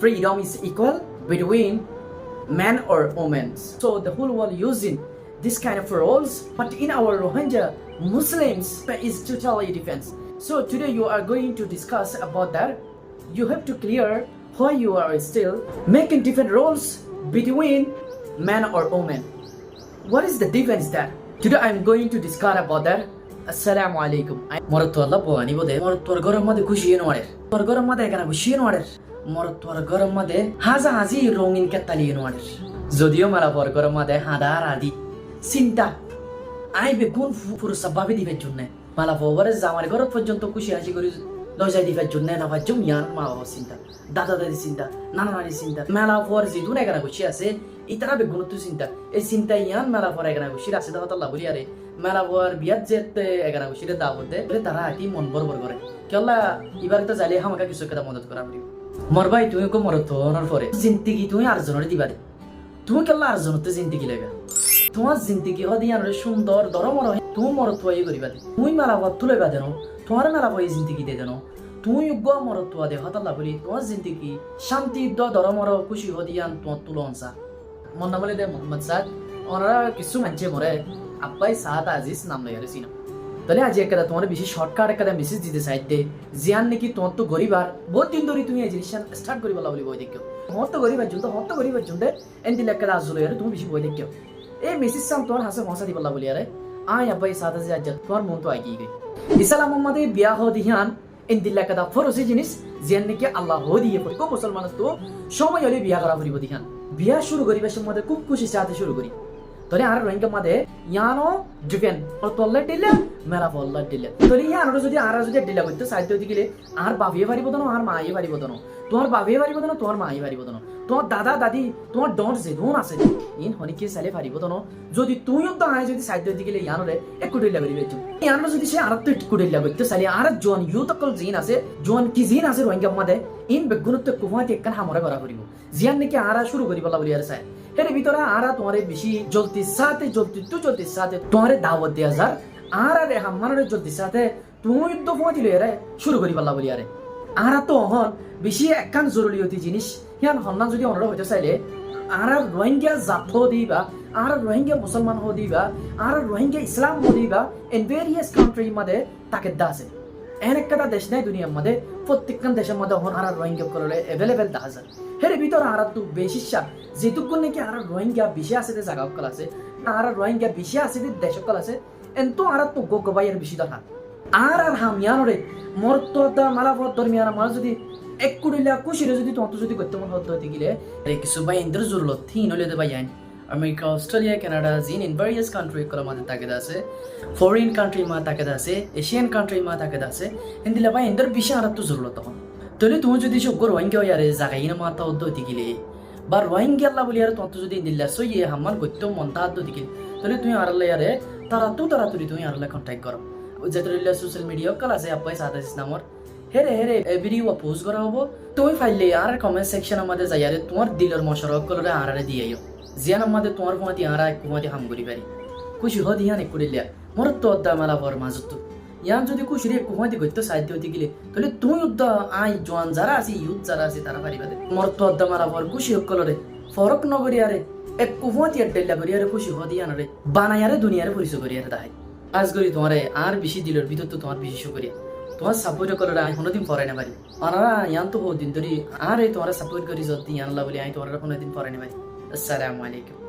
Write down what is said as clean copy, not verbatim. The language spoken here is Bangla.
freedom is equal between man or woman. So the whole world using this kind of roles, but in our Rohingya Muslims is totally different. So today you are going to discuss about that. You have to clear why you are still making different roles between man or woman. What is the difference that? Today I am going to discuss about that. Assalamu alaikum. Moratwalla boani bode. Moratwar garam made khushi enware. Tor garam made ekana khushi enware. Moratwar garam made haza hazi rongin kattali enware. Jodio mara por garam made hadar adi. Sinta. Ai begun furu sababi dibe junne. Mala povare zamar garat porjonto khushi haji kori lojai dibe junne na bajum yan ma ho sinta. Dada dadi sinta. Nana nani sinta. Mala por zidun ekana khushi ase. Itara begun tu sinta. E sinta yan mala por ekana khushi ase da Allah boli are. মেলা বর বিয়াত যেতে এগানা বসিরে দাওতে বলে তারা আটি মন বরবর করে কেলা এবারে তো জালে আমাকে কিছু একটা মদত করা পড়িব মর ভাই তুমি কো মরত হওয়ার পরে জিন্দেগি তুমি আর জনের দিবারে তুমি কেলা আর জনতে জিন্দেগি লাগা তোমার জিন্দেগি হদি আর সুন্দর দরমর তুমি মরত হয়ে করিবা তুমি মেলা বর তুলে বা দেনো তোমার মেলা বই জিন্দেগি দে দেনো তুমি গো মরত হওয়া দে হতাল্লা বলি তোমার জিন্দেগি শান্তি দরমর খুশি হদিয়ান তোমার তুলনসা মন না বলে দে মোহাম্মদ সাদ ওনারা কিছু মানছে মরে আব্বাই সাদ আজিজ নাম লই আরেছিনা তাহলে আজ একটা তোমার বেশি শর্টকাট একটা মেসেজ দিতে চাইতে জিয়ান নাকি তোমার তো গরিবার বহুত দিন ধরে তুমি এই জিনিসটা স্টার্ট করি বলা বলি বই দেখো তোমার তো গরিবার জন্য এন্দি লেখা আজ লই আরে তুমি বেশি বই দেখো এই মেসেজ সাম তোমার হাসে মশা দি বলা বলি আরে আই আব্বাই সাদ আজিজ আজ তোমার মন তো আগিয়ে গই ইসলাম মোহাম্মদে বিয়া হ দিহান এন্দি লেখা দা ফরসি জিনিস জিয়ান নাকি আল্লাহ হো দিয়ে পড়ি কো মুসলমান তো সময় হলে বিয়া করা পড়িব দিহান বিয়া শুরু করিবার সময় খুব খুশি সাথে শুরু করি তলে আর রোহিঙ্গা মাদে ইয়ানো ডিফেন তল্লে ডিলে মেলা বল্লা ডিলে তলে ইয়ানো যদি আর যদি ডিলা করতে সাইতে দিলে আর বাবিয়ে পারিব দনো আর মাইয়ে পারিব দনো তোমার বাবিয়ে পারিব দনো তোমার মাইয়ে পারিব দনো তোমার দাদা দাদি তোমার ডন যে ধন আছে ইন হনিকে সালে পারিব দনো যদি তুইও তো আয় যদি সাইতে দিলে ইয়ানো রে একটু ডিলা করিবে ইয়ানো যদি সে আর তো একটু ডিলা করতে সালে আর জন ইউতকল জিন আছে জন কি জিন আছে রোহিঙ্গা মাদে ইন বেগুনতে কুমাতে একখান হামরা করা করিব জিয়ান নাকি আর শুরু করিব বলি আর সাই এর ভিতরে আরা তোমারে বেশি জলদি সাথে তোমারে দাওয়াত দেয়া যার আর আরে হামারে জলদি সাথে তুমি তো ফোন দিলে রে শুরু করি পাল্লা বলি আরে আরা তো হন বেশি একখান জরুরি অতি জিনিস ইয়ান হন্না যদি অনরা হইতে চাইলে আর রোহিঙ্গা জাত হো দিবা আর রোহিঙ্গা মুসলমান হো দিবা আর রোহিঙ্গা ইসলাম হো দিবা ইন ভেরিয়াস কান্ট্রি মধ্যে তাকে দাসে এন একটা দেশ নাই দুনিয়ার মধ্যে প্রত্যেকখান দেশের মধ্যে হন আর রোহিঙ্গা করলে অ্যাভেলেবেল দেখা যায় এর ভিতরে আর তো বেশি যেটুকু নাকি আর রোহিঙ্গা বেশি আছে জায়গা অকল আছে আর রোহিঙ্গা বেশি আছে দেশ অকল আছে এতো আর তো গোগবাইয়ের বেশি দেখা আর হামিয়ানরে মর্তদা মালাফত দরমিয়ান আমার যদি এক কুড়িলা কুশিরে যদি তোমার যদি করতে মন হতে হতে গেলে কিছু ভাই ইন্দ্র জরুরত থিন হলে দে ভাই আমেরিকা অস্ট্রেলিয়া কানাডা জিন ইন ভেরিয়াস কান্ট্রি কলা মাঝে তাকে আছে ফরেন কান্ট্রি মা তাকে আছে এশিয়ান কান্ট্রি মা তাকে আছে এন্দিলা ভাই ইন্দ্র বেশি আর তো জরুরত তখন তাহলে তুমি যদি সব রোহিঙ্গা ইয়ারে জাগাই না মাথা উদ্দ হতে গেলে বা রোহিঙ্গা আল্লাহ বলি আর তোমার যদি দিল্লা সইয়ে হাম্মান করতে মনটা হাত দিকে তাহলে তুমি আর ইয়ারে তাড়াতাড়ি তুমি আর কন্ট্যাক্ট করো যেটা সোশ্যাল মিডিয়া কাল আছে আব্বাই সাদ আজিজ নামর হেরে ভিডিও পোস্ট করা হবো তুমি ফাইলে আর কমেন্ট সেকশন আমাদের যাই আরে তোমার দিলের মশরক করে আর দিয়াইও জিয়ান আমাদের তোমার কুমাতি আর কুমাতি হাম করি পারি খুশি হদি ইয়ান একটু দিল্লা মোর তো অদ্দা মেলা ভর মাজত ইয়ান যদি কুশিরে কুমাতি করতে সাহায্য হতে গেলে তাহলে তুই উদ্দা আই জোয়ান যারা আছে ইউথ যারা আছে তারা পারিবা মোর তো অদ্দা মেলা ভর খুশি হকলরে ফরক নগরি আরে এক কুমাতি ডেল্লা করি আরে খুশি হদি আনরে বানাই আরে দুনিয়ারে পরিচয় করি আরে তাই আজ করি তোমারে আর বেশি দিলের ভিতর তো তোমার বেশি শুকরিয়া তোমার সাপোর্ট করলে আমি কোনোদিন পরে না পারি আনারা ইয়ান তো বহুত দিন ধরে আর এই তোমার সাপোর্ট করি যদি ইয়ানলা বলি আমি তোমার কোনোদিন পরে না পারি আসসালামু আলাইকুম